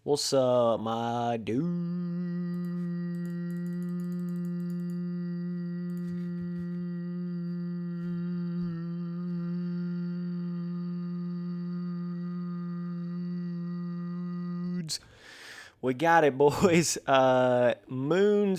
What's up, my dudes? We got it, boys. Moon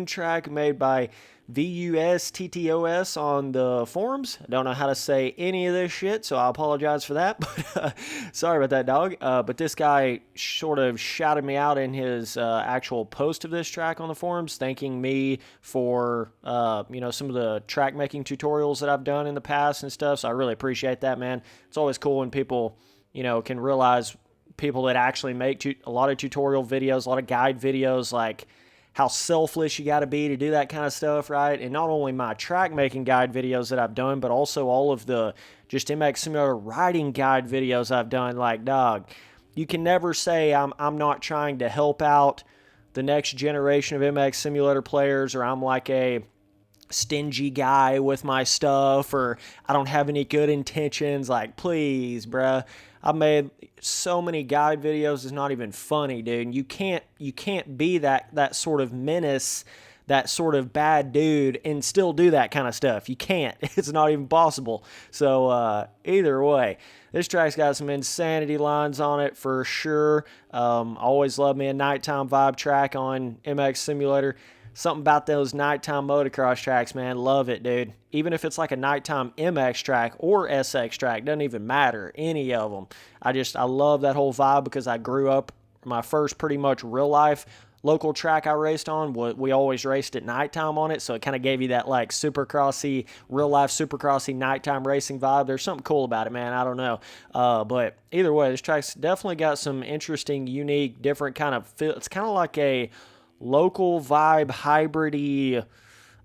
track made by VUSTTOS on the forums. I don't know how to say any of this shit, so I apologize for that. But sorry about that, dog. But this guy sort of shouted me out in his actual post of this track on the forums, thanking me for some of the track making tutorials that I've done in the past and stuff. So I really appreciate that, man. It's always cool when people can realize people that actually make a lot of tutorial videos, a lot of guide videos, like how selfless you got to be to do that kind of stuff, right? And not only my track making guide videos that I've done, but also all of the just MX Simulator riding guide videos I've done. Like, dog, you can never say I'm not trying to help out the next generation of MX Simulator players, or I'm like a stingy guy with my stuff, or I don't have any good intentions. Like, please, bruh. I've made so many guide videos, it's not even funny, dude. And you can't be that sort of menace, that sort of bad dude, and still do that kind of stuff. You can't. It's not even possible. So either way, this track's got some insanity lines on it for sure. Always love me a nighttime vibe track on MX Simulator. Something about those nighttime motocross tracks, man. Love it, dude. Even if it's like a nighttime MX track or SX track, doesn't even matter. Any of them. I love that whole vibe because I grew up, my first pretty much real life local track I raced on, we always raced at nighttime on it, so it kind of gave you that like supercrossy, real life supercrossy nighttime racing vibe. There's something cool about it, man. I don't know. But either way, this track's definitely got some interesting, unique, different kind of feel. It's kind of like a local vibe, hybridy,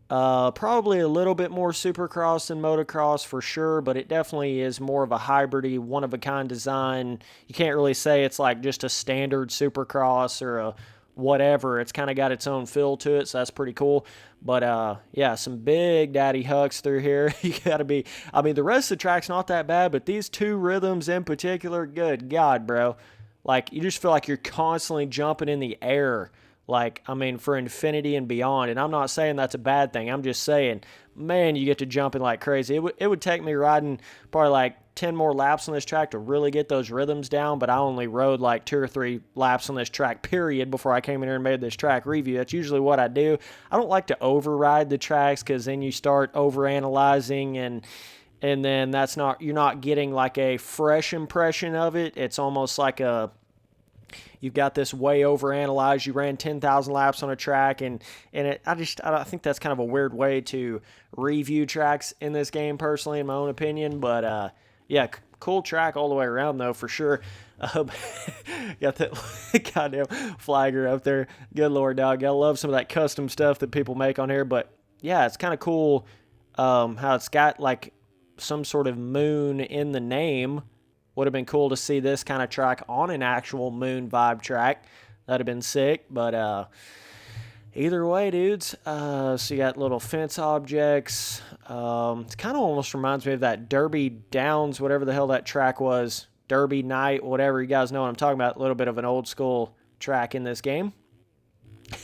probably a little bit more supercross than motocross for sure, but it definitely is more of a hybridy, one-of-a-kind design. You can't really say it's like just a standard supercross or a whatever. It's kind of got its own feel to it, so that's pretty cool. But yeah, some big daddy hucks through here. You gotta be, I mean, the rest of the track's not that bad, but these two rhythms in particular, good God, bro. Like, you just feel like you're constantly jumping in the air. Like, I mean, for infinity and beyond. And I'm not saying that's a bad thing. I'm just saying, man, you get to jumping like crazy. It would take me riding probably like 10 more laps on this track to really get those rhythms down, but I only rode like 2 or 3 laps on this track, period, before I came in here and made this track review. That's usually what I do. I don't like to override the tracks because then you start overanalyzing and then you're not getting like a fresh impression of it. It's almost like you've got this way overanalyzed. You ran 10,000 laps on a track, and I think that's kind of a weird way to review tracks in this game, personally, in my own opinion. But yeah, cool track all the way around, though, for sure. Got that goddamn flagger up there. Good Lord, dog. Gotta love some of that custom stuff that people make on here. But yeah, it's kind of cool how it's got like some sort of moon in the name. Would have been cool to see this kind of track on an actual moon vibe track. That'd have been sick. But either way, dudes. So you got little fence objects. It kind of almost reminds me of that Derby Downs, whatever the hell that track was. Derby Night, whatever. You guys know what I'm talking about. A little bit of an old school track in this game.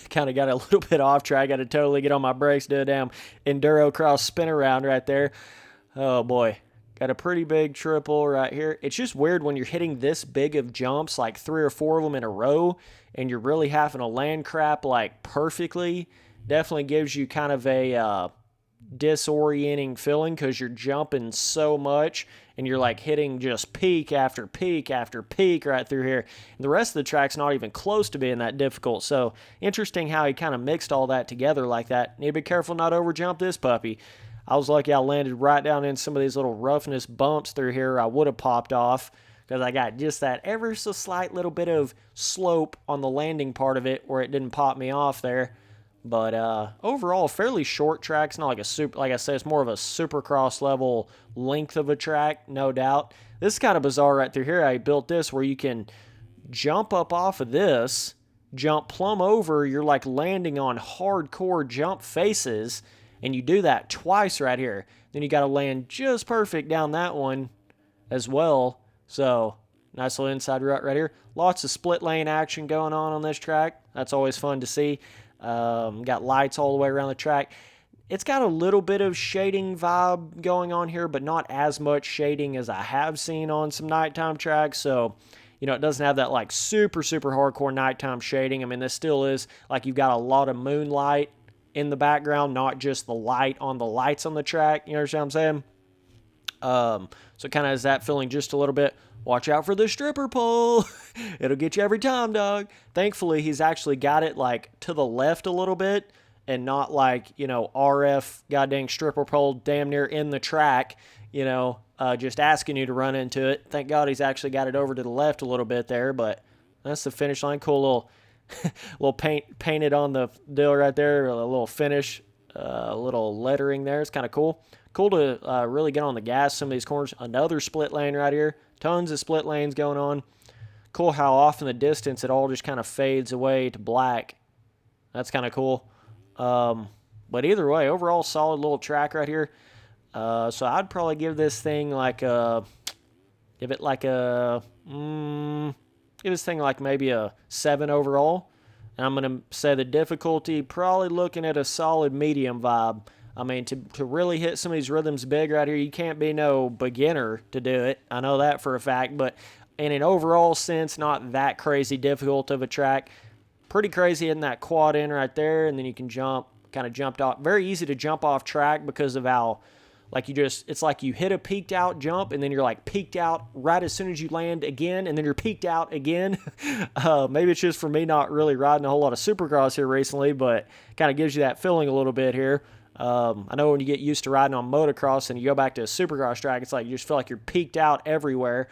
Kind of got a little bit off track. Got to totally get on my brakes. Do a damn enduro cross spin around right there. Oh, boy. Got a pretty big triple right here. It's just weird when you're hitting this big of jumps, like 3 or 4 of them in a row, and you're really having to land crap like perfectly. Definitely gives you kind of a disorienting feeling because you're jumping so much and you're like hitting just peak after peak after peak right through here. And the rest of the track's not even close to being that difficult. So interesting how he kind of mixed all that together like that. Need to be careful not to overjump this puppy. I was lucky I landed right down in some of these little roughness bumps through here. I would have popped off because I got just that ever so slight little bit of slope on the landing part of it where it didn't pop me off there. But overall, fairly short track. It's not like like I said, it's more of a supercross level length of a track, no doubt. This is kind of bizarre right through here. I built this where you can jump up off of this, jump plumb over. You're like landing on hardcore jump faces. And you do that twice right here. Then you got to land just perfect down that one as well. So Nice little inside rut right here. Lots of split lane action going on this track. That's always fun to see. Got lights all the way around the track. It's got a little bit of shading vibe going on here, but not as much shading as I have seen on some nighttime tracks. So, you know, it doesn't have that like super, super hardcore nighttime shading. I mean, this still is like you've got a lot of moonlight in the background, not just the light on the lights on the track. You know what I'm saying? So it kind of has that feeling just a little bit. Watch out for the stripper pole. It'll get you every time, dog. Thankfully, he's actually got it like to the left a little bit and not like, you know, RF goddamn stripper pole damn near in the track, you know, just asking you to run into it. Thank God he's actually got it over to the left a little bit there, but that's the finish line. Cool little painted on the deal right there, a little finish, a little lettering there. It's kind of cool. Cool to really get on the gas some of these corners. Another split lane right here. Tons of split lanes going on. Cool how off in the distance it all just kind of fades away to black. That's kind of cool. But either way, overall solid little track right here. So I'd probably give this thing like a, give this thing like maybe a 7 overall. And I'm going to say the difficulty, probably looking at a solid medium vibe. I mean, to really hit some of these rhythms big right here, you can't be no beginner to do it. I know that for a fact, but in an overall sense, not that crazy difficult of a track. Pretty crazy hitting that quad in right there, and then you can jump, kind of jumped off. Very easy to jump off track because of how, like it's like you hit a peaked out jump, and then you're like peaked out right as soon as you land again, and then you're peaked out again. Maybe it's just for me not really riding a whole lot of Supercross here recently, but kind of gives you that feeling a little bit here. I know when you get used to riding on motocross and you go back to a Supercross track, it's like you just feel like you're peaked out everywhere.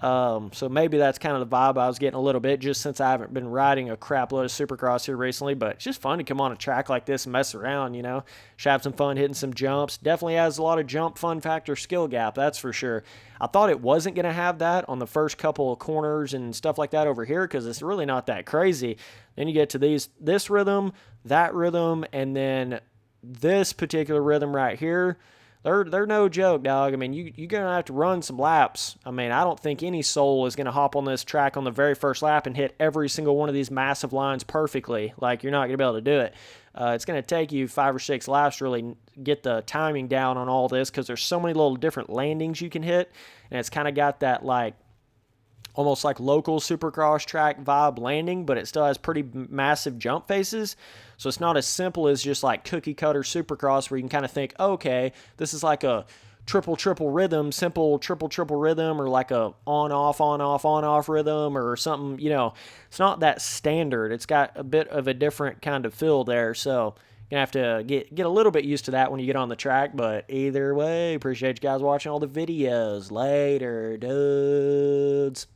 So maybe that's kind of the vibe I was getting a little bit, just since I haven't been riding a crap load of Supercross here recently. But it's just fun to come on a track like this and mess around, you know. Just have some fun hitting some jumps. Definitely has a lot of jump fun factor skill gap, that's for sure. I thought it wasn't going to have that on the first couple of corners and stuff like that over here because it's really not that crazy. Then you get to this rhythm, that rhythm, and then this particular rhythm right here. They're no joke, dog. I mean, you're going to have to run some laps. I mean, I don't think any soul is going to hop on this track on the very first lap and hit every single one of these massive lines perfectly. Like, you're not going to be able to do it. It's going to take you 5 or 6 laps to really get the timing down on all this because there's so many little different landings you can hit, and it's kind of got that, like, almost like local Supercross track vibe landing, but it still has pretty massive jump faces. So it's not as simple as just like cookie cutter Supercross where you can kind of think, okay, this is like a triple rhythm, simple triple rhythm, or like a on off rhythm or something. You know, it's not that standard. It's got a bit of a different kind of feel there. So you're going to have to get a little bit used to that when you get on the track. But either way, appreciate you guys watching all the videos. Later, dudes.